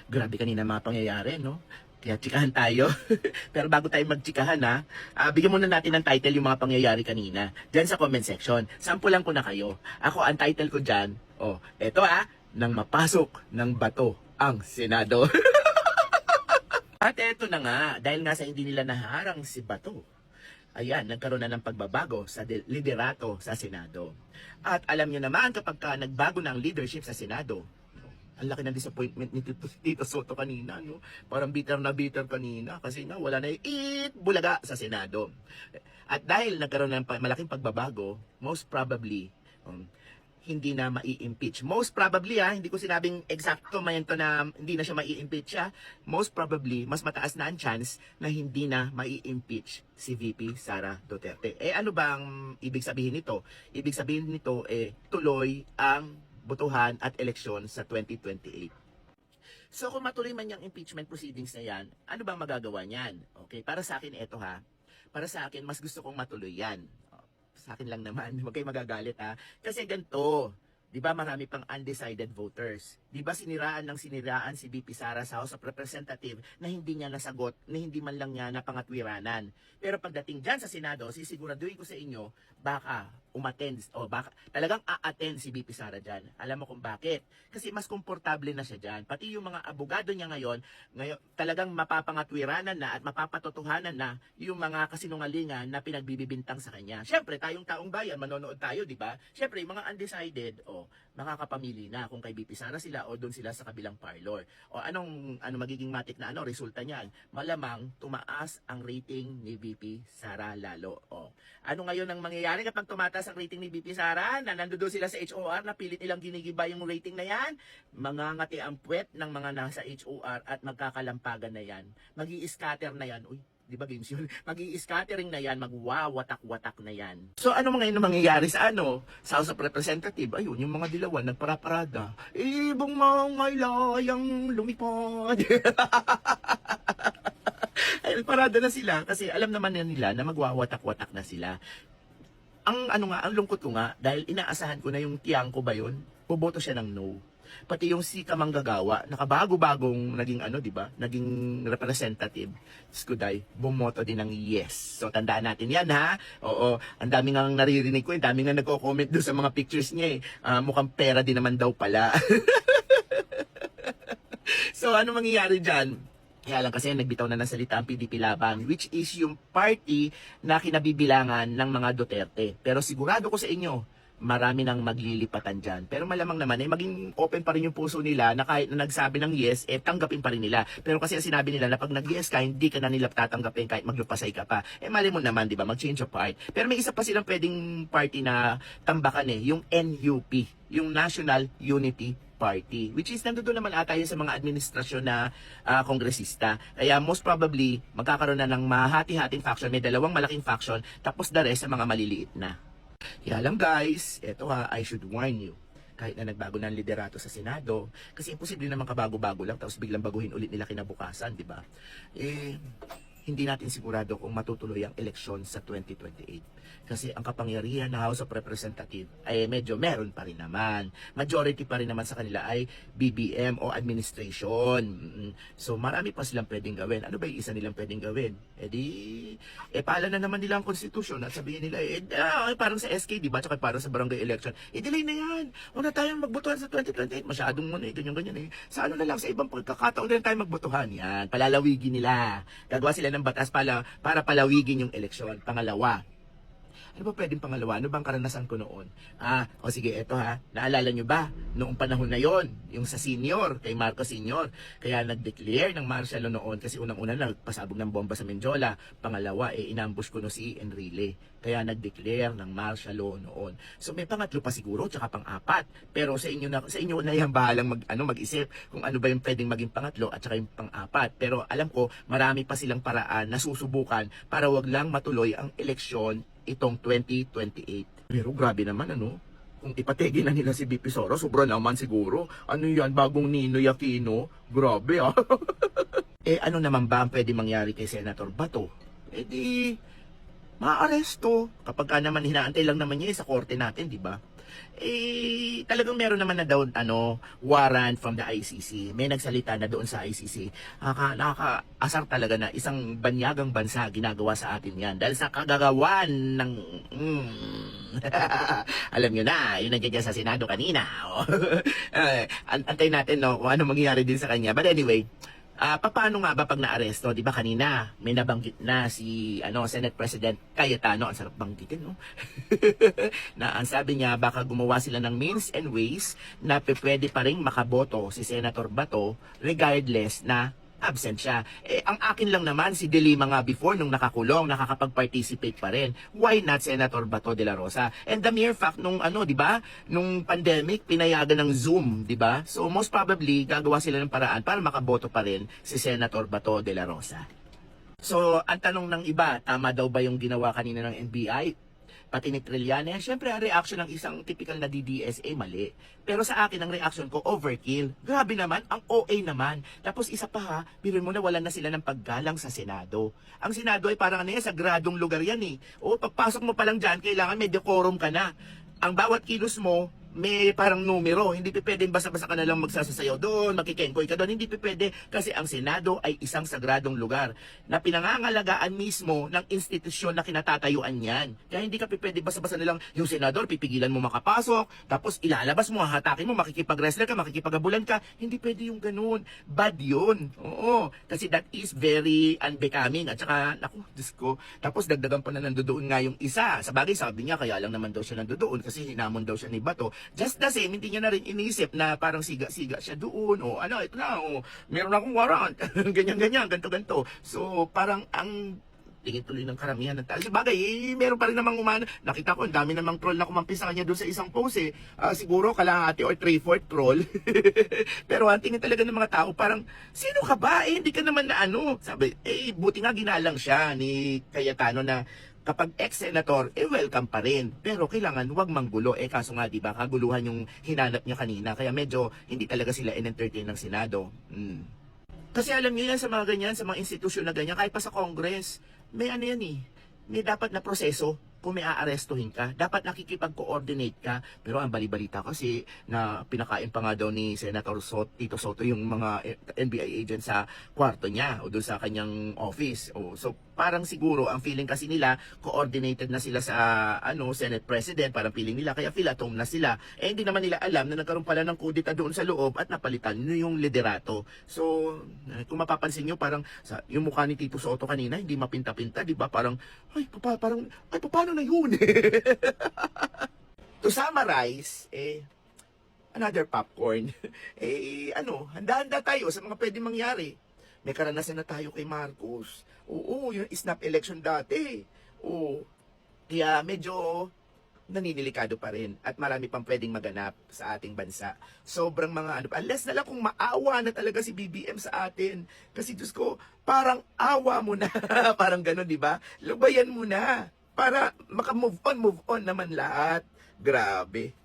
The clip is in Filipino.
Grabe kanina mga pangyayari, no? Kaya tsikahan tayo. Pero bago tayo magtsikahan ha, bigyan muna natin ng title yung mga pangyayari kanina. Diyan sa comment section. Sampulan ko na kayo. Ako, ang title ko dyan, eto nang mapasok ng bato ang Senado. At eto na nga, dahil nga sa hindi nila naharang si Bato, ayan, nagkaroon na ng pagbabago sa liderato sa Senado. At alam nyo naman, kapag nagbago na ang leadership sa Senado, ang laki ng disappointment ni Tito Soto kanina, no? Parang bitter na bitter kanina kasi na wala na yung bulaga sa Senado. At dahil nagkaroon ng malaking pagbabago, most probably, hindi na mai-impeach. Most probably, hindi ko sinabing eksakto mayento na hindi na siya mai-impeach siya. Most probably, mas mataas na ang chance na hindi na mai-impeach si VP Sara Duterte. Ano bang ibig sabihin nito? Ibig sabihin nito, tuloy ang botohan at eleksyon sa 2028. So kung matuloy man yung impeachment proceedings na yan, ano bang magagawa niyan? Okay, para sa akin ito Para sa akin, mas gusto kong matuloy yan. Sa akin lang naman, huwag kayo magagalit Kasi ganito, di ba marami pang undecided voters? Di ba siniraan si VP Sara sa House of Representative na hindi niya nasagot, na hindi man lang niya napangatwiranan. Pero pagdating dyan sa Senado, sisiguraduhin ko sa inyo, baka umattend o baka talagang a-attend si VP Sara dyan. Alam mo kung bakit? Kasi mas komportable na siya dyan. Pati yung mga abogado niya ngayon talagang mapapangatwiranan na at mapapatotohanan na yung mga kasinungalingan na pinagbibibintang sa kanya. Siyempre, tayong taong bayan, manonood tayo, di ba? Siyempre, yung mga undecided, makakapamili na kung kay VP Sara sila o doon sila sa kabilang parlor. O anong magiging matik na resulta niyan? Malamang tumaas ang rating ni VP Sara lalo. Ano ngayon ang mangyayari kapag tumataas ang rating ni VP Sara? Na nandoon sila sa HOR na pilit nilang ginigiba yung rating na yan? Mangangati ang puwet ng mga nasa HOR at magkakalampagan na yan. Magi-scatter na yan. Uy, di ba games yun? Magi-scattering na yan, magwawatak-watak na yan. So ano ngayon mangyayari sa sa House of Representative? Ayun, yung mga dilawan nagparaparada. Ibong mga ilayang lumipad. Ay, parada na sila kasi alam naman nila na magwawatak-watak na sila. Ang lungkot ko nga dahil inaasahan ko na yung tiyang ko ba yun, boboto siya ng no. Pati yung si Kamanggagawa, nakabago-bagong naging di ba? Naging representative, Skuday, bumoto din ng yes. So tandaan natin 'yan Oo, ang dami ngang naririnig ko, ang dami nga nagko-comment doon sa mga pictures niya mukhang pera din naman daw pala. So ano mangyayari diyan? Kaya lang kasi nagbitaw na ng salita ang PDP Laban, which is yung party na kinabibilangan ng mga Duterte. Pero sigurado ko sa inyo, marami nang maglilipatan dyan. Pero malamang naman, maging open pa rin yung puso nila na kahit na nagsabi ng yes, tanggapin pa rin nila. Pero kasi sinabi nila na pag nag-yes ka, hindi ka na nila tatanggapin kahit maglupasay ka pa. Mali mo naman, di ba? Mag-change of heart. Pero may isa pa silang pwedeng party na tambakan yung NUP, yung National Unity Party, which is nandoon naman ata yun sa mga administrasyon na kongresista. Kaya most probably, magkakaroon na ng mahati-hating faction. May dalawang malaking faction, tapos the rest sa mga maliliit na. Kaya lang guys, eto I should warn you. Kahit na nagbago na ang liderato sa Senado, kasi imposible naman kabago-bago lang, tapos biglang baguhin ulit nila kinabukasan, di ba? Hindi natin sigurado kung matutuloy ang eleksyon sa 2028. Kasi ang kapangyarihan ng House of Representative ay medyo meron pa rin naman. Majority pa rin naman sa kanila ay BBM o administration. So marami pa silang pwedeng gawin. Ano ba yung isa nilang pwedeng gawin? Pala na naman nila ang konstitusyon at sabihin nila, parang sa SK, di ba? Tsaka parang sa barangay election. Delay na yan. Huwag na tayong magbotohan sa 2028. Masyadong muna ganyan-ganyan Sa na lang, sa ibang pagkakataon na tayo magbotohan. Yan, palalawigin nila. Gagawa sila ng batas para palawigin yung eleksyon. Pangalawa, ano ba pwedeng pangalawa? Ano bang karanasan ko noon? Sige, eto naalala nyo ba? Noong panahon na yon, yung sa senior, kay Marcos Senior, kaya nag-declare ng martial law noon kasi unang-una nagpasabog ng bomba sa Menjola. Pangalawa, inambush ko si Enrile. Kaya nag-declare ng martial law noon. So may pangatlo pa siguro, tsaka pang-apat. Pero sa inyo na yan bahalang mag-isip kung ano ba yung pwedeng maging pangatlo at tsaka yung pang-apat. Pero alam ko, marami pa silang paraan na susubukan para wag lang matuloy ang eleksyon itong 2028. Pero grabe naman kung ipatigil na nila si VP Sara, sobra naman siguro. Ano yan, bagong Ninoy Aquino? Grabe ano naman ba ang pwede mangyari kay Senator Bato? Maaresto. Kapag naman hinaantay lang naman niya sa korte natin, di ba? talagang meron naman na daw, warrant from the ICC. May nagsalita na doon sa ICC. Nakakaasar talaga na isang banyagang bansa ginagawa sa atin yan. Dahil sa kagagawan ng... Alam nyo na, yun nandiyan sa Senado kanina. Antay natin, no, kung ano mangyayari din sa kanya. But anyway, paano nga ba pag naaresto? Di ba kanina, may nabanggit na si Senate President Cayetano. Ang sarap banggitin, no? Na ang sabi niya, baka gumawa sila ng means and ways na pwede pa rin makaboto si Senator Bato regardless na absent siya. Ang akin lang naman, si De Lima nga before, nung nakakulong, nakakapag-participate pa rin. Why not Senator Bato de la Rosa? And the mere fact, nung di ba, nung pandemic, pinayagan ng Zoom, di ba? So most probably, gagawa sila ng paraan para makaboto pa rin si Senator Bato de la Rosa. So, ang tanong ng iba, tama daw ba yung ginawa kanina ng NBI? Pati ni Trillanes, syempre ang reaction ng isang typical na DDSA, mali. Pero sa akin, ang reaction ko, overkill. Grabe naman, ang OA naman. Tapos isa pa ha, biruin mo na wala na sila ng paggalang sa Senado. Ang Senado ay parang sagradong lugar yan eh. O pagpasok mo pa lang dyan, kailangan may decorum ka na. Ang bawat kilos mo, may parang numero. Hindi pwedeng basta-basta ka na lang magsasasayaw doon, makikengkoy ka doon. Hindi pwede kasi ang Senado ay isang sagradong lugar na pinangangalagaan mismo ng institusyon na kinatatayuan yan. Kaya hindi ka pwede basta-basta na lang yung senador, pipigilan mo makapasok, tapos ilalabas mo, hatakin mo, makikipag-wrestler ka, makikipag-abulan ka. Hindi pwede yung ganun. Bad yun. Oo. Kasi that is very unbecoming. At saka, naku, Diyos ko. Tapos dagdagan pa na nandoon nga yung isa. Sa bagay, sabi niya, kaya lang naman daw siya nandoon kasi hinamon daw siya ni Bato. Just the same, hindi niya na rin inisip na parang siga-siga siya doon. O ito na, meron akong warrant. Ganyan-ganyan, ganto-ganto. So, parang ang tingin tuloy ng karamihan ng tao. Sabagay, meron pa rin namang nakita ko, ang dami namang troll na kumampi sa kanya doon sa isang post eh. Siguro kalahati or 3/4 troll. Pero ang tingin talaga ng mga tao, parang, sino ka ba? Hindi ka naman na Sabi, buti nga ginalang siya ni Cayetano na kapag ex-senator, welcome pa rin. Pero kailangan huwag manggulo. Kaso nga, di ba, kaguluhan yung hinanap niya kanina. Kaya medyo hindi talaga sila in-entertain ng Senado. Kasi alam niyo yan sa mga ganyan, sa mga institusyon na ganyan, kahit pa sa Congress, may yan eh. May dapat na proseso kung may aarestuhin ka. Dapat nakikipag-coordinate ka. Pero ang bali-balita kasi na pinakain pa nga daw ni Senator Tito Soto yung mga NBI agent sa kwarto niya o doon sa kanyang office. So parang siguro ang feeling kasi nila coordinated na sila sa Senate President, parang feeling nila kaya filatom na sila. Hindi naman nila alam na nagkaroon pala ng kudeta doon sa loob at napalitan yung liderato. So kung mapapansin nyo, parang yung mukha ni Tito Soto kanina hindi mapinta-pinta, di ba? Parang paano na yun? To summarize, another popcorn. Handa-handa tayo sa mga pwedeng mangyari. May karanasan na tayo kay Marcos. Oo, yung snap election dati. Oo. Kaya medyo naninilikado pa rin at marami pang pwedeng maganap sa ating bansa. Sobrang mga unless na lang kung maawa na talaga si BBM sa atin. Kasi Diyos ko, parang awa mo na. Parang gano'n, di ba? Lubayan mo na para maka-move on naman lahat. Grabe.